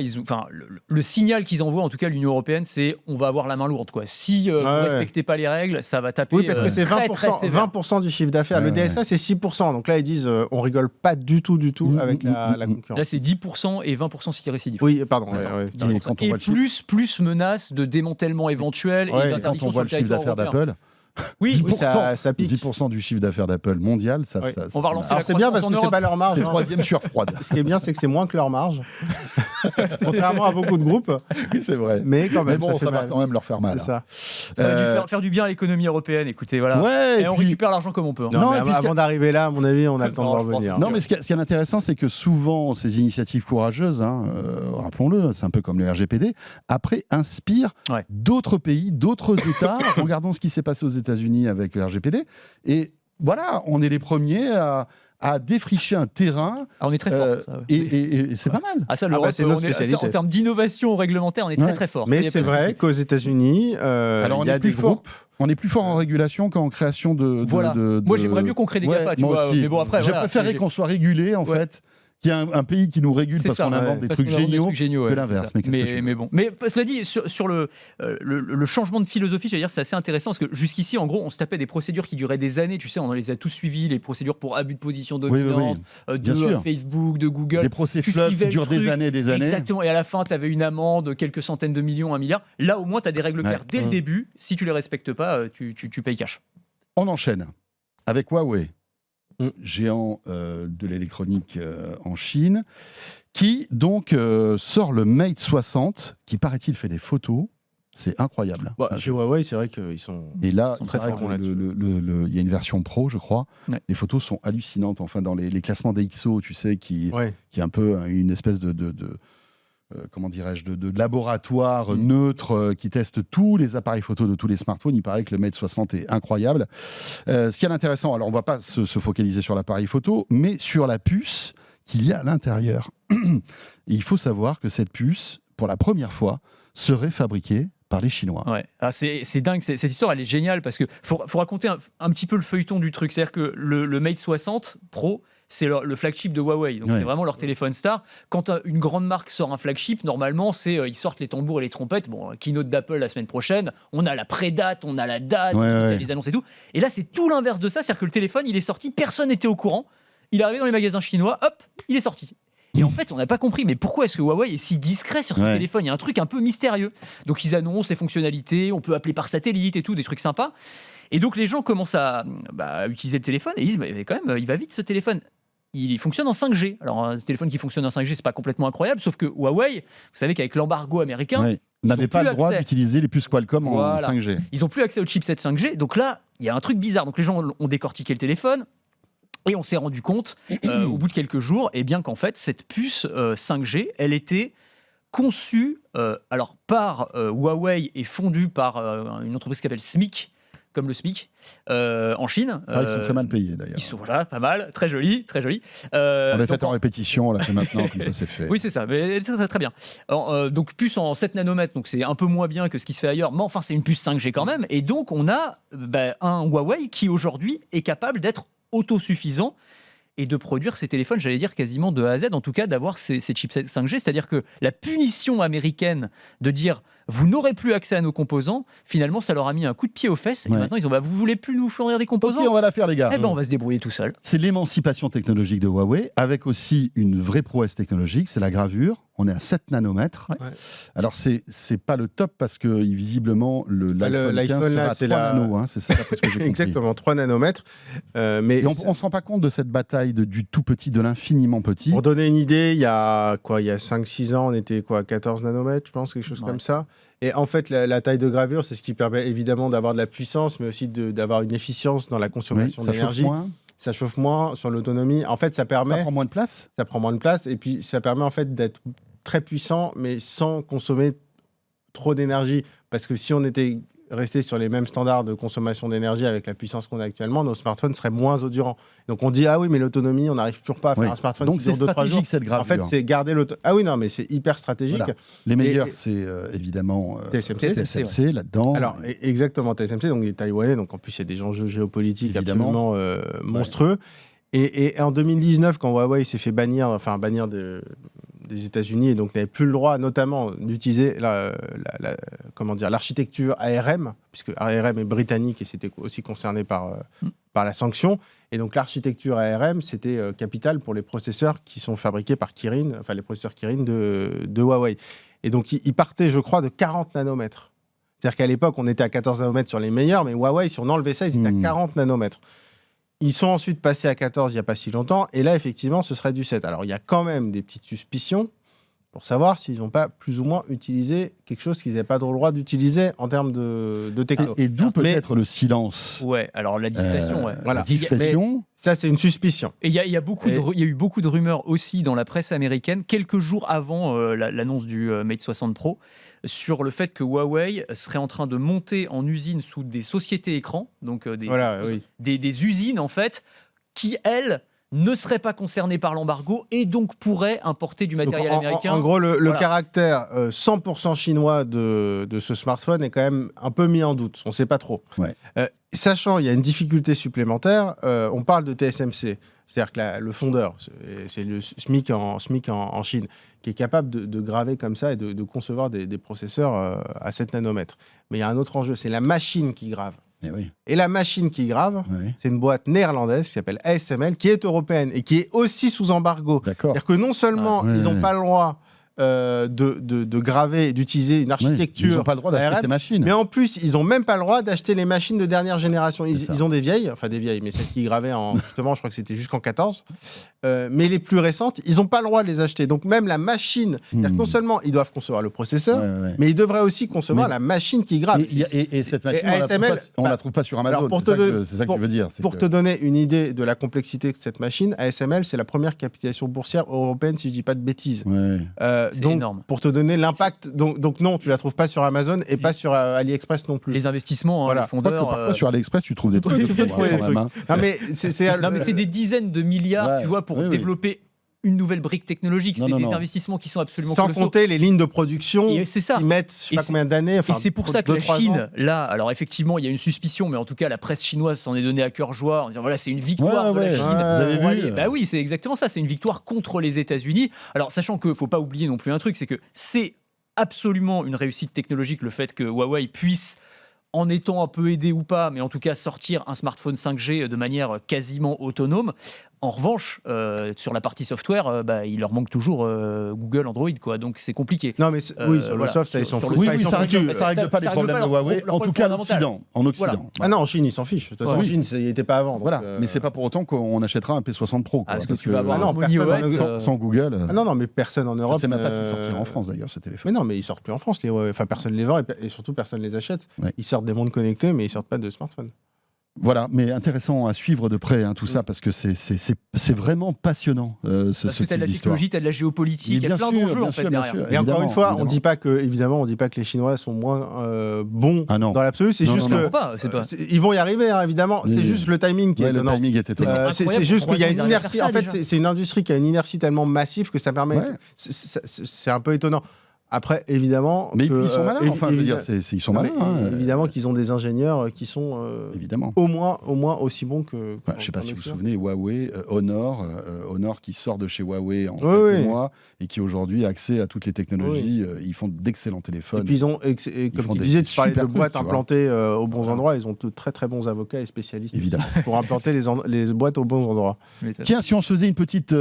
le signal qu'ils envoient, en tout cas l'Union européenne, c'est on va avoir la main lourde, quoi. Si vous respectez pas les règles, ça va taper. Oui, parce que c'est 20% du chiffre d'affaires. Le DSA, c'est 6%. Donc là, ils disent, on rigole pas du tout avec la concurrence. Là, c'est 10%. Et 20% si récidive. Oui, pardon. Et plus menace de démantèlement éventuel et d'interdiction sur le territoire européen. D'Apple. Oui, 10%, ça pique. 10% du chiffre d'affaires d'Apple mondial, ça. On va relancer la croissance. C'est bien parce que c'est pas leur marge. C'est troisième sueur froide. Ce qui est bien, c'est que c'est moins que leur marge. Contrairement à beaucoup de groupes. Oui, c'est vrai. Mais quand même, ça va quand même leur faire mal. Ça va faire du bien à l'économie européenne. Écoutez, voilà. Ouais, et on récupère l'argent comme on peut. Non, mais avant d'arriver là, à mon avis, on a le temps de revenir. Non, mais ce qui est intéressant, c'est que souvent, ces initiatives courageuses, rappelons-le, c'est un peu comme le RGPD, après inspirent d'autres pays, d'autres États. Regardons ce qui s'est passé aux États-Unis avec le RGPD. Et voilà, on est les premiers à défricher un terrain. Ah, on est très fort. Ça, ouais. Et c'est pas mal. Ah, ça, bah, l'Europe, c'est notre on est- spécialité. en termes d'innovation réglementaire, on est très très fort. Ça, Mais y a c'est pas de vrai souci. qu'aux États-Unis, Alors, on il y a est plus des fort. groupes. On est plus fort en régulation qu'en création de. Voilà. Moi, j'aimerais mieux qu'on crée des Ouais, GAFA, tu moi vois. aussi. Mais bon, après, Je voilà, préférais qu'on soit régulé, en Ouais. fait, qu'il y ait un pays qui nous régule C'est parce ça, qu'on invente ouais. des Parce trucs qu'on invente des géniaux. trucs géniaux, que ouais, l'inverse, c'est ça. mais qu'est-ce que tu veux. mais bon. Mais cela dit, sur le changement de philosophie, j'allais dire, c'est assez intéressant parce que jusqu'ici, en gros, on se tapait des procédures qui duraient des années. Tu sais, on les a tous suivies, les procédures pour abus de position Oui, oui, dominante, bien de sûr. Facebook, de Google. Des procès Tu fleuves suivais qui le durent des truc. années et des années. Exactement. Et à la fin, tu avais une amende, quelques centaines de millions, 1 milliard. Là, au moins, tu as des règles claires dès le début. Si tu les respectes pas, tu payes cash. On enchaîne avec Huawei, Mm. géant de l'électronique en Chine, qui donc sort le Mate 60, qui paraît-il fait des photos. C'est incroyable. Bah, chez Huawei, c'est vrai qu'ils sont. Et là, Ils sont très il paraît forts que là-dessus. il y a une version pro, je crois. Ouais. Les photos sont hallucinantes. Enfin, dans les classements des XO, tu sais, qui Ouais. est un peu une espèce de comment dirais-je, de laboratoire Mm. neutre qui teste tous les appareils photo de tous les smartphones. Il paraît que le Mate 60 est incroyable. Ce qui est intéressant, alors on ne va pas se focaliser sur l'appareil photo, mais sur la puce qu'il y a à l'intérieur. Et il faut savoir que cette puce, pour la première fois, serait fabriquée par les Chinois. Ouais. Ah, c'est dingue, cette histoire elle est géniale parce que faut raconter un petit peu le feuilleton du truc. C'est-à-dire que le Mate 60 Pro, c'est le flagship de Huawei, donc Ouais. c'est vraiment leur téléphone star. Quand une grande marque sort un flagship, normalement c'est ils sortent les tambours et les trompettes. Bon, keynote d'Apple la semaine prochaine, on a la pré-date, on a la date, Ouais, ensuite, il y a ouais. les annonces et tout. Et là c'est tout l'inverse de ça, c'est-à-dire que le téléphone il est sorti, personne n'était au courant. Il est arrivé dans les magasins chinois, hop, il est sorti. Et en fait, on n'a pas compris, mais pourquoi est-ce que Huawei est si discret sur ce Ouais. téléphone ? Il y a un truc un peu mystérieux. Donc, ils annoncent les fonctionnalités, on peut appeler par satellite et tout, des trucs sympas. Et donc, les gens commencent à utiliser le téléphone et ils disent, mais quand même, il va vite ce téléphone. Il fonctionne en 5G. Alors, un téléphone qui fonctionne en 5G, c'est pas complètement incroyable, sauf que Huawei, vous savez qu'avec l'embargo américain, Ouais. N'avait ont pas plus le droit accès. d'utiliser les puces Qualcomm Voilà. en 5G. ils n'ont plus accès au chipset 5G. Donc là, il y a un truc bizarre. Donc, les gens ont décortiqué le téléphone. Et on s'est rendu compte, au bout de quelques jours, eh bien qu'en fait, cette puce 5G, elle était conçue par Huawei et fondue par une entreprise qui s'appelle SMIC, comme le SMIC, en Chine. Ah, ils sont très mal payés d'ailleurs. Ils sont voilà, pas mal, très joli, très joli. On l'a Donc, fait en répétition, on l'a fait maintenant, comme ça c'est fait. oui, c'est ça, mais très, très, très bien. Alors, donc, puce en 7 nanomètres, donc c'est un peu moins bien que ce qui se fait ailleurs, mais enfin, c'est une puce 5G quand même. Et donc, on a un Huawei qui aujourd'hui est capable d'être autosuffisant et de produire ces téléphones, j'allais dire quasiment de A à Z, en tout cas d'avoir ces chipsets 5G. C'est-à-dire que la punition américaine de dire vous n'aurez plus accès à nos composants, finalement, ça leur a mis un coup de pied aux fesses. Et Ouais. maintenant, ils ont vous voulez plus nous fournir des Ok, composants on va la faire les gars. Eh ben, on va se débrouiller tout seul. C'est l'émancipation technologique de Huawei, avec aussi une vraie prouesse technologique, c'est la gravure. On est à 7 nanomètres. Ouais. Ouais. Alors, c'est pas le top parce que visiblement, l'iPhone 15 l'iPhone, là, sera à c'est 3 la- nanos. Hein, c'est ça, d'après ce que j'ai compris. Exactement, 3 nanomètres. Mais Et on ne se rend pas compte de cette bataille du tout petit, de l'infiniment petit. pour donner une idée, il y a 5-6 ans, on était à 14 nanomètres, je pense, quelque chose Ouais. comme ça. Et en fait, la taille de gravure, c'est ce qui permet évidemment d'avoir de la puissance, mais aussi d'avoir une efficience dans la Oui, consommation ça chauffe d'énergie. moins, Ça chauffe moins sur l'autonomie. En fait, ça ça permet, prend moins de place. ça prend moins de place, et puis ça permet en fait d'être très puissant, mais sans consommer trop d'énergie. Parce que si on était resté sur les mêmes standards de consommation d'énergie avec la puissance qu'on a actuellement, nos smartphones seraient moins endurants. Donc on dit, ah oui, mais l'autonomie, on n'arrive toujours pas à faire Oui. un smartphone Donc qui c'est dure 2-3 jours. stratégique cette En gravure. fait, c'est garder l'autonomie. Ah oui, non, mais c'est hyper stratégique. Voilà. Les meilleurs, et- c'est évidemment TSMC. TSMC là-dedans. Alors, exactement, TSMC, donc les Taïwanais, donc en plus, il y a des enjeux géopolitiques Évidemment. absolument monstrueux. Et en 2019, quand Huawei s'est fait bannir des États-Unis, et donc n'avait plus le droit, notamment, d'utiliser l'architecture ARM, puisque ARM est britannique et c'était aussi concerné par la sanction. Et donc l'architecture ARM, c'était capital pour les processeurs qui sont fabriqués par Kirin, enfin les processeurs Kirin de Huawei. Et donc ils partaient, je crois, de 40 nanomètres. C'est-à-dire qu'à l'époque, on était à 14 nanomètres sur les meilleurs, mais Huawei, si on enlevait ça, ils étaient à 40 nanomètres. Ils sont ensuite passés à 14 il n'y a pas si longtemps, et là, effectivement, ce serait du 7. Alors, il y a quand même des petites suspicions, pour savoir s'ils n'ont pas plus ou moins utilisé quelque chose qu'ils n'avaient pas le droit d'utiliser en termes de techno. Et d'où Mais- peut-être le silence. Ouais, alors la discrétion, ouais. Voilà. La discrétion. Ça, c'est une suspicion. Et il y a eu beaucoup de rumeurs aussi dans la presse américaine, quelques jours avant l'annonce du Mate 60 Pro, sur le fait que Huawei serait en train de monter en usine sous des sociétés écrans, donc des usines en fait, qui elles ne seraient pas concernées par l'embargo et donc pourraient importer du matériel Donc, américain. En gros, le Voilà. caractère 100% chinois de ce smartphone est quand même un peu mis en doute. On ne sait pas trop. Ouais. Sachant, il y a une difficulté supplémentaire. On parle de TSMC, c'est-à-dire que le fondeur, c'est le SMIC en Chine, qui est capable de graver comme ça et de concevoir des processeurs à 7 nanomètres. Mais il y a un autre enjeu, c'est la machine qui grave. Eh oui. Et la machine qui grave, Ouais. c'est une boîte néerlandaise qui s'appelle ASML, qui est européenne et qui est aussi sous embargo. D'accord. C'est-à-dire que non seulement Ouais. ils n'ont pas le droit de graver, d'utiliser une Ouais. architecture, Ils n'ont pas le droit d'acheter ARM, ces machines. mais en plus, ils n'ont même pas le droit d'acheter les machines de dernière génération. C'est ça. Ils ont des vieilles, mais celles qui gravaient justement, je crois que c'était jusqu'en 14. Mais les plus récentes, ils n'ont pas le droit de les acheter. Donc même la machine, c'est-à-dire que non seulement ils doivent concevoir le processeur, Ouais. mais ils devraient aussi concevoir Mais- la machine qui grave. Et cette machine, et ASML, on la trouve pas sur Amazon. alors, pour C'est te ça que don- c'est ça que pour- tu veux dire. c'est Pour que- te donner une idée de la complexité de cette machine, ASML, c'est la première capitalisation boursière européenne, si je dis pas de bêtises. Ouais. C'est Donc, énorme. pour te donner l'impact, donc non, tu la trouves pas sur Amazon et pas sur AliExpress non plus. Les investissements, Voilà. les Quoique fondeurs. parfois sur AliExpress, tu trouves des trucs. tu de peux fou, trouver hein, des quand même, hein. Non mais Non, mais c'est des dizaines de milliards, Ouais. tu vois, pour Oui, oui. développer une nouvelle brique technologique. Non, C'est non, des non. investissements qui sont absolument sans colossaux. compter les lignes de production Et c'est ça. qui mettent je sais Et pas c'est- combien d'années. Et Enfin, c'est pour ça que la 2-3 ans. Chine, là, alors effectivement, il y a une suspicion, mais en tout cas, la presse chinoise s'en est donnée à cœur joie en disant voilà, c'est une victoire de la Ouais, Chine. vous avez pour vu, aller- Bah oui, c'est exactement ça, c'est une victoire contre les États-Unis. Alors, sachant qu'il ne faut pas oublier non plus un truc, c'est que c'est absolument une réussite technologique le fait que Huawei puisse, en étant un peu aidé ou pas, mais en tout cas sortir un smartphone 5G de manière quasiment autonome. En revanche, sur la partie software, il leur manque toujours Google, Android, quoi. Donc c'est compliqué. Non mais oui, sur le voilà. soft, ça, ils Sur- s'en sur foutent. le- Oui, Enfin, ils oui, s'en ça foutent. règle, ça ça- règle pas ça les règle problèmes pas de leur Huawei, problème en tout cas à fondamental. l'Occident. En Occident. Ah non, en Chine, ils s'en fichent. De toute façon, Oui. en Chine, il n'était pas avant. donc, Voilà, mais c'est pas pour autant qu'on achètera un P60 Pro. Quoi, Parce que tu vas avoir Ah non, Harmony personne OS, en- sans Google. Ah non, mais personne en Je Europe. sais même pas s'il sortira en France d'ailleurs ce Mais téléphone. non, mais ils sortent plus en France. Enfin, personne les vend et surtout personne les achète. Ouais. Ils sortent des montres connectées, mais ils sortent pas de smartphones. Voilà, mais intéressant à suivre de près tout ça parce que c'est vraiment passionnant ce Parce que tu as type de la d'histoire. technologie, tu as de la géopolitique, Mais il y a bien plein sûr, d'enjeux bien en fait sûr, bien derrière. sûr. Et encore Évidemment, une fois, évidemment. on dit pas que les Chinois sont moins bons Ah non. dans l'absolu. C'est Non, juste non, que non, pas, c'est pas. ils vont y arriver, hein, évidemment. Oui, C'est oui. juste le timing qui est Ouais, le étonnant. timing est étonnant. Mais C'est incroyable, juste pour qu'il y a 3 une ans, ils arrivent à inertie. faire En ça, fait, déjà. c'est une industrie qui a une inertie tellement massive que ça permet. Ouais. C'est un peu étonnant. Après, évidemment. Mais que, ils sont malins, enfin, je veux dire, évidemment- ils sont Non, malins. mais hein, évidemment qu'ils ont des ingénieurs qui sont évidemment. au moins aussi bons que. Enfin, je ne sais pas qu'en si vous vous Occident. souvenez, Huawei, Honor qui sort de chez Huawei en Oui, quelques oui. mois et qui aujourd'hui a accès à toutes les technologies. Ils font d'excellents téléphones. Et puis ils ont, et comme font tu des disais, tu parlais de super trucs, boîtes tu vois. implantées aux bons Voilà. endroits. Ils ont de très très bons avocats et spécialistes Évidemment. pour implanter les boîtes aux bons endroits. Tiens, si on se faisait une petite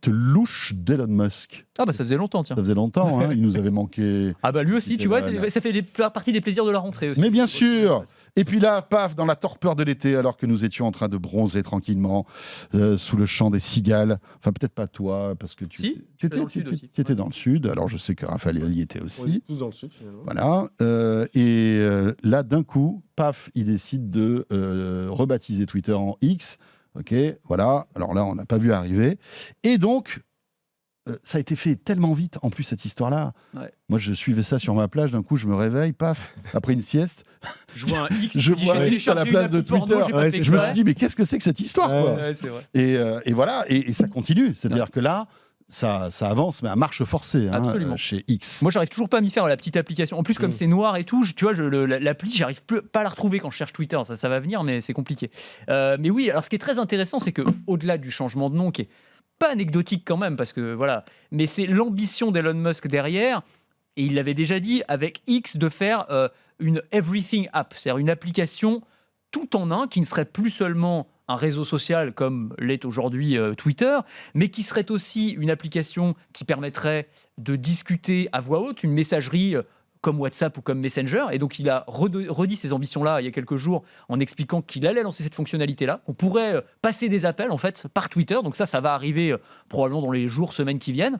louche d'Elon Musk, Ah bah ça faisait longtemps, tiens. ça faisait longtemps, hein, il nous avait manqué. Ah bah lui aussi, C'était tu vois, là. ça fait partie des plaisirs de la rentrée aussi. Mais bien sûr. Et puis là, paf, dans la torpeur de l'été, alors que nous étions en train de bronzer tranquillement sous le chant des cigales. Enfin, peut-être pas toi, parce que tu Si, étais dans le sud aussi. tu étais dans le sud. Alors, je sais que Raphaël y était aussi. tous dans le sud finalement. Voilà. Là, d'un coup, paf, il décide de rebaptiser Twitter en X. OK, voilà. Alors là, on n'a pas vu arriver. Et donc, ça a été fait tellement vite, en plus, cette histoire-là. Ouais. Moi, je suivais ça sur ma plage. D'un coup, je me réveille, paf, après une sieste. Je vois un X, Je qui dit, vois j'ai un X à téléchargé la une place appli de porno, Twitter. j'ai pas Ouais, fait Je me suis exprès. dit, mais qu'est-ce que c'est que cette histoire, quoi Ouais, c'est vrai. Et voilà, et ça continue. C'est-à-dire que là, ça avance, mais à marche forcée Absolument. chez X. Moi, j'arrive toujours pas à m'y faire la petite application. En plus, comme c'est noir et tout, tu vois, l'appli, j'arrive pas à la retrouver quand je cherche Twitter. Ça va venir, mais c'est compliqué. Mais oui, alors ce qui est très intéressant, c'est que au-delà du changement de nom, qui est pas anecdotique quand même, parce que voilà, mais c'est l'ambition d'Elon Musk derrière. Et il l'avait déjà dit avec X de faire une Everything App, c'est-à-dire une application tout en un qui ne serait plus seulement un réseau social comme l'est aujourd'hui Twitter, mais qui serait aussi une application qui permettrait de discuter à voix haute, une messagerie comme WhatsApp ou comme Messenger. Et donc, il a redit ces ambitions-là il y a quelques jours en expliquant qu'il allait lancer cette fonctionnalité-là. On pourrait passer des appels, en fait, par Twitter. Donc ça va arriver probablement dans les jours, semaines qui viennent.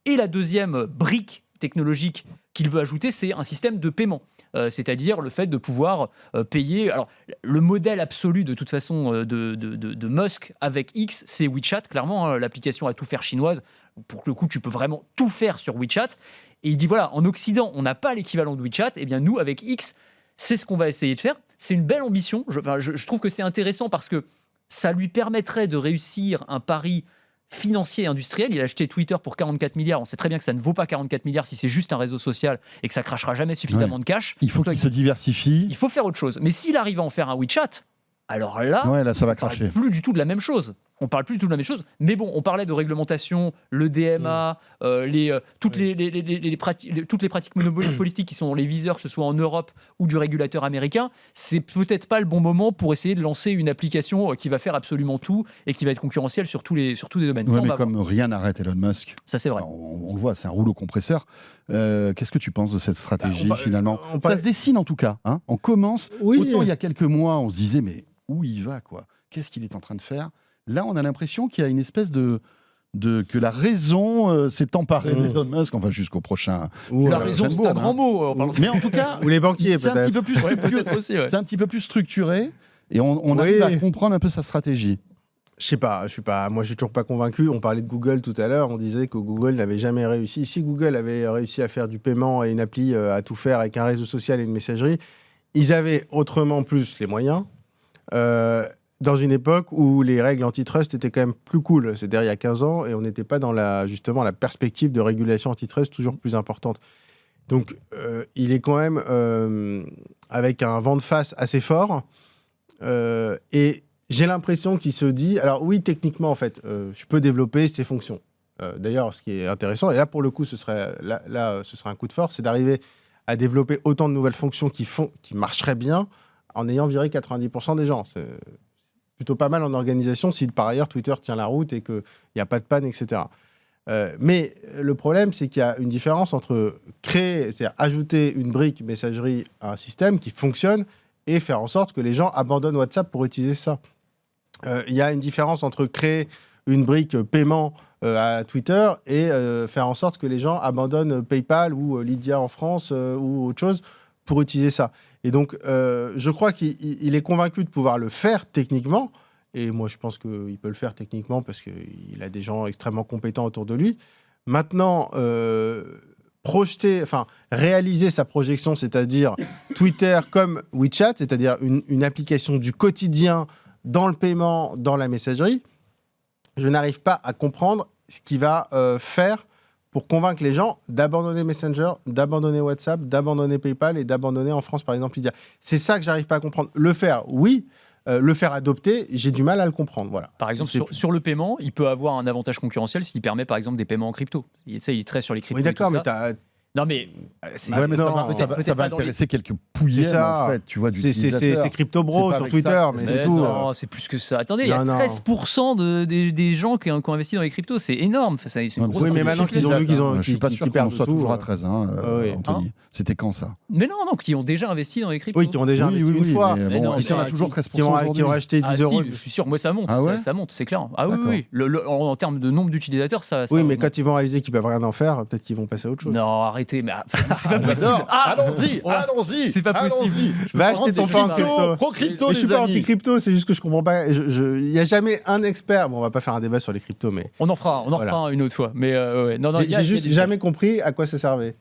Et la deuxième brique technologique qu'il veut ajouter, c'est un système de paiement. C'est-à-dire le fait de pouvoir payer. Alors, le modèle absolu de toute façon de Musk avec X, c'est WeChat, clairement, hein, l'application à tout faire chinoise. Pour le coup, tu peux vraiment tout faire sur WeChat. Et il dit voilà, en Occident, on n'a pas l'équivalent de WeChat. Eh bien, nous, avec X, c'est ce qu'on va essayer de faire. C'est une belle ambition. Je trouve que c'est intéressant parce que ça lui permettrait de réussir un pari financier et industriel. Il a acheté Twitter pour 44 milliards. On sait très bien que ça ne vaut pas 44 milliards si c'est juste un réseau social et que ça crachera jamais suffisamment de cash. Il faut qu'il se diversifie. Il faut faire autre chose. Mais s'il arrive à en faire un WeChat, alors là, Ouais, là ça va on parle cracher. plus du tout de la même chose. On parle plus du tout de la même chose. Mais bon, on parlait de réglementation, le DMA, toutes les pratiques monopolistiques qui sont dans les viseurs, que ce soit en Europe ou du régulateur américain. C'est peut-être pas le bon moment pour essayer de lancer une application qui va faire absolument tout et qui va être concurrentielle sur tous les domaines. Ouais, Ça, on mais va comme voir. rien n'arrête Elon Musk, Ça, c'est vrai. on le voit, c'est un rouleau compresseur. Qu'est-ce que tu penses de cette stratégie finalement on Ça se dessine en tout cas. Hein, on commence. Oui. Autant il y a quelques mois, on se disait mais où il va quoi? Qu'est-ce qu'il est en train de faire? Là, on a l'impression qu'il y a une espèce que la raison s'est emparée d'Elon Musk, enfin jusqu'au prochain. Ou, La raison, c'est un grand mot. en parlant de- Mais en tout cas, ou les banquiers, c'est un petit peut-être. peu plus Ouais, structuré. peut-être aussi, ouais. C'est un petit peu plus structuré et on Oui. arrive à comprendre un peu sa stratégie. Je sais pas, moi je suis toujours pas convaincu. On parlait de Google tout à l'heure, on disait que Google n'avait jamais réussi. Si Google avait réussi à faire du paiement et une appli à tout faire avec un réseau social et une messagerie, ils avaient autrement plus les moyens. Dans une époque où les règles antitrust étaient quand même plus cool, c'est-à-dire il y a 15 ans, et on n'était pas dans justement la perspective de régulation antitrust toujours plus importante. Donc il est quand même avec un vent de face assez fort, et j'ai l'impression qu'il se dit, alors oui, techniquement en fait, je peux développer ces fonctions. D'ailleurs, ce qui est intéressant, et là pour le coup ce serait un coup de force, c'est d'arriver à développer autant de nouvelles fonctions qui marcheraient bien en ayant viré 90% des gens. C'est plutôt pas mal en organisation si par ailleurs Twitter tient la route et qu'il n'y a pas de panne, etc. Mais le problème, c'est qu'il y a une différence entre créer, c'est-à-dire ajouter une brique messagerie à un système qui fonctionne et faire en sorte que les gens abandonnent WhatsApp pour utiliser ça. Il y a une différence entre créer une brique paiement à Twitter et faire en sorte que les gens abandonnent PayPal ou Lydia en France ou autre chose pour utiliser ça. Et donc, je crois qu'il est convaincu de pouvoir le faire techniquement. Et moi, je pense qu'il peut le faire techniquement parce qu'il a des gens extrêmement compétents autour de lui. Maintenant, réaliser sa projection, c'est-à-dire Twitter comme WeChat, c'est-à-dire une application du quotidien dans le paiement, dans la messagerie, je n'arrive pas à comprendre ce qu'il va faire pour convaincre les gens d'abandonner Messenger, d'abandonner WhatsApp, d'abandonner PayPal et d'abandonner en France, par exemple, Lydia. C'est ça que j'arrive pas à comprendre. Le faire, oui. Le faire adopter, j'ai du mal à le comprendre. Voilà. Par exemple, sur le paiement, il peut avoir un avantage concurrentiel s'il permet, par exemple, des paiements en crypto. Il est très sur les cryptos. Oui, d'accord, mais Non, mais c'est Ouais, mais ça va, peut-être ça va pas dans les- intéresser quelques pouillères, ça. en fait, tu vois, c'est d'utilisateurs. crypto bro C'est pas sur avec Twitter, ça. mais Mais c'est tout. Non, c'est plus que ça. Attendez, il y a Non. 13% des gens qui ont investi dans les cryptos. C'est énorme. Enfin, c'est une Ouais, grosse Oui, mais maintenant qu'ils ont vu qu'ils ont Je suis pas sûr qu'on perdent soit tout, toujours à 13, oui. Anthony. C'était quand ça? Mais non, qui ont déjà investi dans les cryptos. Oui, qui ont déjà investi une fois. mais Mais bon, non, il y en a mais toujours 13% Qui ont aujourd'hui. acheté 10 euros. Si, je suis sûr. Moi, ça monte. Ah ouais ça monte, c'est clair. Ah oui, D'accord. oui. En termes de nombre d'utilisateurs, ça. Oui, mais augmente. quand ils vont réaliser qu'ils peuvent rien en faire, peut-être qu'ils vont passer à autre chose. Non, arrêtez. Mais c'est pas possible. J'adore. Ah, Allons-y, on va- allons-y. C'est pas possible. allons-y. Va acheter ton Pro pain en crypto. Pro-crypto, Mais je suis les pas amis. anti-crypto, c'est juste que je comprends pas. Il n'y a jamais un expert. Bon, on va pas faire un débat sur les cryptos, mais On en fera une autre fois. Mais ouais. Non, il y a j'ai juste des- jamais compris à quoi ça servait.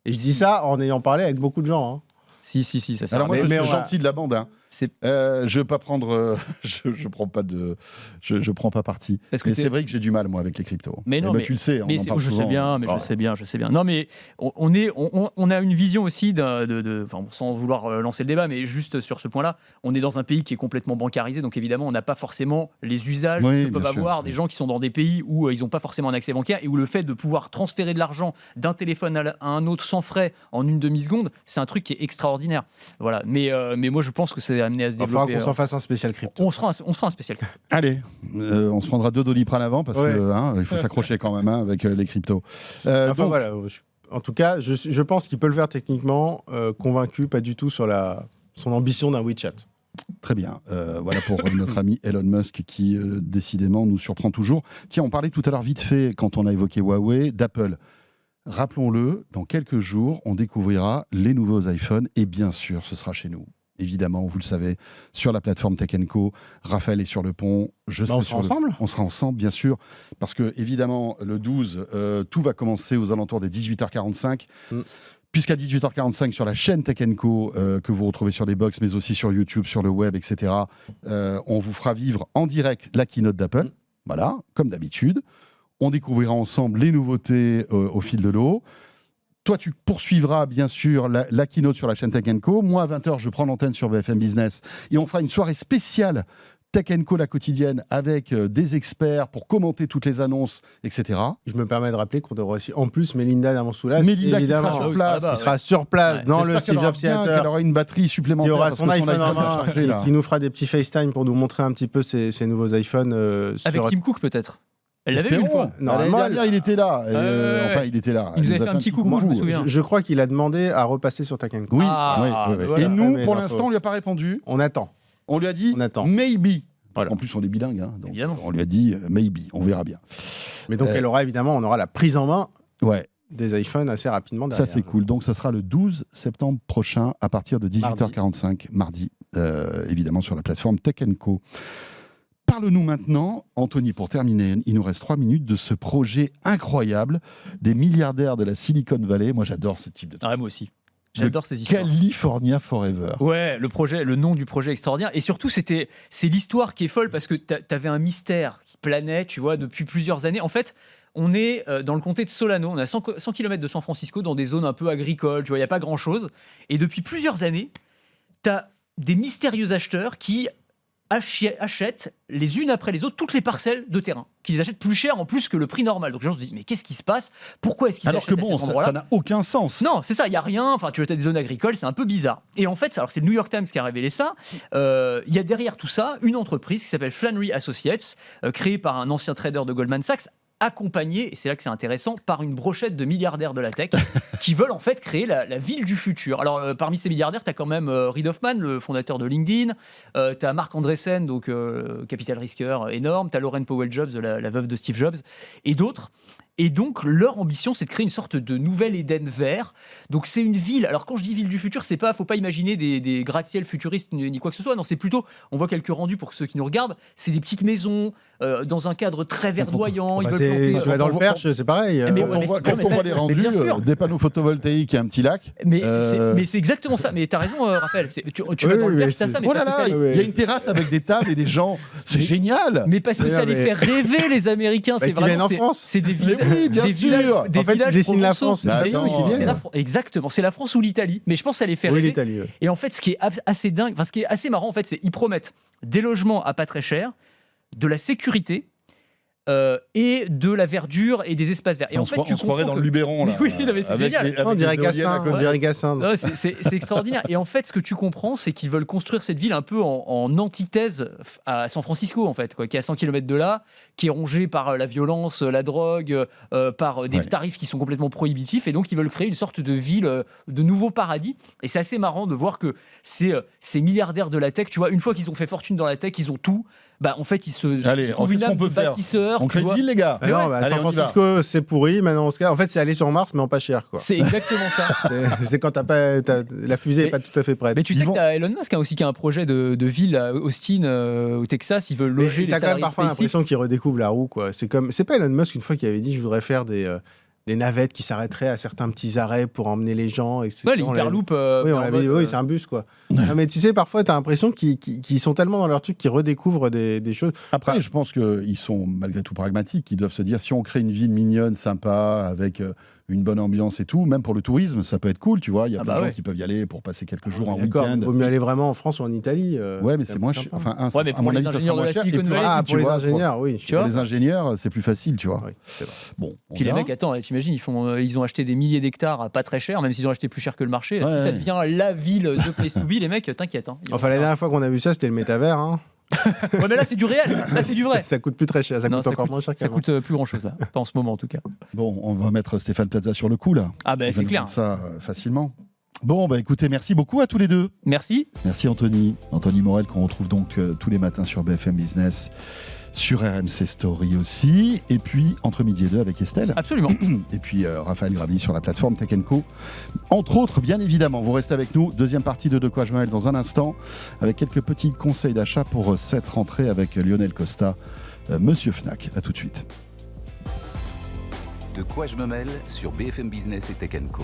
Et je dis ça en ayant parlé avec beaucoup de gens. Hein. Si, ça sert Alors à moi, rien. je mais suis on va- gentil de la bande. Hein. C'est Je veux pas prendre, je prends pas parti. parce que Mais t'es- c'est vrai que j'ai du mal moi avec les cryptos. Mais non, Eh ben, mais- tu le sais, on Mais en c'est- parle je sais souvent. bien, mais Ah. je sais bien. Non, mais on a une vision aussi enfin, sans vouloir lancer le débat, mais juste sur ce point-là, on est dans un pays qui est complètement bancarisé, donc évidemment, on n'a pas forcément les usages Oui, que peuvent bien sûr. avoir des gens qui sont dans des pays où ils n'ont pas forcément un accès bancaire et où le fait de pouvoir transférer de l'argent d'un téléphone à un autre sans frais en une demi-seconde, c'est un truc qui est extraordinaire. Voilà. Mais moi, je pense que c'est amené à se Il va falloir développer. qu'on s'en fasse un spécial crypto. On fera un spécial. Allez, on se prendra 2 Doliprane avant parce Ouais. que il faut s'accrocher quand même avec les cryptos. Enfin Donc, voilà. En tout cas, je pense qu'il peut le faire techniquement, convaincu, pas du tout sur son ambition d'un WeChat. Très bien. Voilà pour notre ami Elon Musk qui, décidément, nous surprend toujours. Tiens, on parlait tout à l'heure vite fait, quand on a évoqué Huawei, d'Apple. Rappelons-le, dans quelques jours, on découvrira les nouveaux iPhones et bien sûr, ce sera chez nous. Évidemment, vous le savez, sur la plateforme Tech & Co. Raphaël est sur le pont. Je serai on sera ensemble. On sera ensemble, bien sûr, parce que évidemment, le 12, tout va commencer aux alentours des 18h45. Puisqu'à 18h45 sur la chaîne Tech & Co, que vous retrouvez sur les box, mais aussi sur YouTube, sur le web, etc., on vous fera vivre en direct la keynote d'Apple. Voilà, comme d'habitude. On découvrira ensemble les nouveautés au fil de l'eau. Toi, tu poursuivras bien sûr la keynote sur la chaîne Tech & Co. Moi, à 20h, je prends l'antenne sur BFM Business et on fera une soirée spéciale Tech & Co, la quotidienne, avec des experts pour commenter toutes les annonces, etc. Je me permets de rappeler qu'on devrait aussi, en plus, Mélinda Namansoulas, Mélinda évidemment, qui sera sur place. qui sera sur place dans le Steve Jobs Theater. Elle aura une batterie supplémentaire. Qui aura parce son que iPhone en est main chargé, là. et qui nous fera des petits FaceTime pour nous montrer un petit peu ces nouveaux iPhones. Avec Tim Cook, peut-être. Elle l'avait vu une Espérons. fois. Normalement, L'année dernière, il était là. Ouais. Il était là. Il nous a avait fait un petit coucou, moi, je me souviens. Je crois qu'il a demandé à repasser sur Tech & Co. Oui, Ah, oui, oui. voilà. Et nous, Mais pour l'info. l'instant, on lui a pas répondu. On attend. On lui a dit On attend. maybe. Voilà. En plus, on est bilingue. Hein, donc Évidemment. on lui a dit maybe. On verra bien. Mais donc, elle aura évidemment, on aura la prise en main Ouais, des iPhones assez rapidement ça derrière. c'est cool. Donc, ça sera le 12 septembre prochain à partir de 18h45, mardi, évidemment sur la plateforme Tech & Co. Parle-nous maintenant, Anthony, pour terminer, il nous reste 3 minutes, de ce projet incroyable des milliardaires de la Silicon Valley. Moi, j'adore ce type de truc. Ah, moi aussi. J'adore ces histoires. California Forever. Ouais, le nom du projet extraordinaire. Et surtout, c'est l'histoire qui est folle parce que t'avais un mystère qui planait, tu vois, depuis plusieurs années. En fait, on est dans le comté de Solano, on est à 100 km de San Francisco, dans des zones un peu agricoles, tu vois, il n'y a pas grand-chose. Et depuis plusieurs années, t'as des mystérieux acheteurs qui achètent les unes après les autres toutes les parcelles de terrain, qu'ils achètent plus cher en plus que le prix normal. Donc les gens se disent mais qu'est-ce qui se passe ? Pourquoi est-ce qu'ils Alors achètent que bon, à cet ça endroit-là ? n'a aucun sens. Non, c'est ça, il n'y a rien. Enfin, tu as des zones agricoles, c'est un peu bizarre. Et en fait, alors c'est le New York Times qui a révélé ça. Il y a derrière tout ça une entreprise qui s'appelle Flannery Associates, créée par un ancien trader de Goldman Sachs, accompagné, et c'est là que c'est intéressant, par une brochette de milliardaires de la tech qui veulent en fait créer la ville du futur. Alors parmi ces milliardaires, tu as quand même Reid Hoffman, le fondateur de LinkedIn, tu as Mark Andreessen, donc capital risqueur énorme, tu as Lauren Powell Jobs, la veuve de Steve Jobs, et d'autres. Et donc, leur ambition, c'est de créer une sorte de nouvel Éden vert. Donc, c'est une ville. Alors, quand je dis ville du futur, faut pas imaginer des gratte-ciel futuristes ni quoi que ce soit. Non, c'est plutôt, on voit quelques rendus pour ceux qui nous regardent. C'est des petites maisons dans un cadre très verdoyant. Ils veulent planter. Tu vas dans le Perche, c'est pareil. Mais Quand ouais, on voit les rendus, bien sûr. des panneaux photovoltaïques et un petit lac. Mais c'est exactement ça. Mais tu as raison, Raphaël. Tu vas dans le Perche, t'as ça. Mais Oh là parce que là, ça- il y a une terrasse avec des tables et des gens. C'est génial. mais parce que ça les fait rêver, les Américains. C'est Qu'ils viennent vraiment en France. c'est des Mais oui, bien sûr. des En fait, ils villages dessinent la provençaux. France. Mais Mais attends, oui, c'est c'est- la exactement. C'est la France ou l'Italie. Mais je pense que ça les fait Oui, rêver. l'Italie. Ouais. Et en fait, ce qui est assez dingue, enfin, ce qui est assez marrant, en fait, c'est qu'ils promettent des logements à pas très cher, de la sécurité et de la verdure et des espaces verts. Et en fait, tu on se croirait comprends dans que- le Luberon là. Mais oui, non, mais c'est avec génial. les- avec On dirait les éoliennes à Gassin. côté. On dirait Gassin. Non, c'est extraordinaire. Et en fait, ce que tu comprends, c'est qu'ils veulent construire cette ville un peu en antithèse à San Francisco, en fait, quoi, qui est à 100 km de là, qui est rongée par la violence, la drogue, par des Ouais. tarifs qui sont complètement prohibitifs. Et donc, ils veulent créer une sorte de ville, de nouveau paradis. Et c'est assez marrant de voir que ces milliardaires de la tech, tu vois, une fois qu'ils ont fait fortune dans la tech, ils ont tout. Bah, en fait, ils se Allez, trouvent qu'est-ce une âme qu'on peut de faire bâtisseur. On tu crée une vois. ville, les gars. Ah non, ouais. bah, Allez, San on y va. Francisco, c'est pourri. Maintenant, en fait, c'est aller sur Mars, mais en pas cher. Quoi. C'est exactement ça. C'est quand la fusée n'est Mais- pas tout à fait prête. Mais tu Ils sais vont- que t'as Elon Musk aussi qui a un projet de ville à Austin, au Texas. Ils veulent loger les T'as quand même salariés de parfois SpaceX. l'impression qu'il redécouvre la roue. Quoi. C'est pas Elon Musk une fois qui avait dit je voudrais faire des navettes qui s'arrêteraient à certains petits arrêts pour emmener les gens. Etc. Ouais, les On l'avait- Hyperloop. Oui, on l'avait dit, oui, c'est un bus, quoi. Non, mais tu sais, parfois, tu as l'impression qu'ils sont tellement dans leur truc qu'ils redécouvrent des choses. Après, je pense qu'ils sont malgré tout pragmatiques. Ils doivent se dire si on crée une ville mignonne, sympa, avec une bonne ambiance et tout, même pour le tourisme, ça peut être cool, tu vois. Il y a Ah plein bah de gens ouais. qui peuvent y aller pour passer quelques jours en D'accord, week-end. il vaut mieux aller vraiment en France ou en Italie. Ouais, mais c'est moins sympa. cher. Enfin, Ouais, mais à pour mon les avis, ça sera ingénieurs de moins la cher. Silicon Et plus Valley, Ah, rapide, pour tu les vois. ingénieurs, oui. Tu vois Pour les ingénieurs, c'est plus facile, tu vois. Oui, c'est vrai. Bon, on Puis les verra. mecs, attends, t'imagines, ils ont acheté des milliers d'hectares à pas très cher, même s'ils ont acheté plus cher que le marché. Ouais, Si ça ouais. devient la ville de place to be, les mecs, t'inquiète. Hein, Enfin, la dernière fois qu'on a vu ça, c'était le métavers. Hein. Ouais, mais là, c'est du réel. Là, c'est du vrai. Ça coûte plus très cher. Ça Non, coûte encore moins cher ça qu'avant. coûte plus grand chose là, pas en ce moment en tout cas. Bon, on va mettre Stéphane Plaza sur le coup, là. Ah ben Il va c'est nous clair. rendre ça facilement. Bon, bah écoutez, merci beaucoup à tous les deux. Merci. Merci Anthony Morel, qu'on retrouve donc tous les matins sur BFM Business, sur RMC Story aussi, et puis entre midi et deux avec Estelle. Absolument. Et puis Raphaël Gravi sur la plateforme Tech & Co. Entre autres, bien évidemment. Vous restez avec nous. Deuxième partie de quoi je me mêle dans un instant, avec quelques petits conseils d'achat pour cette rentrée avec Lionel Costa, Monsieur Fnac. À tout de suite. De quoi je me mêle sur BFM Business et Tech & Co.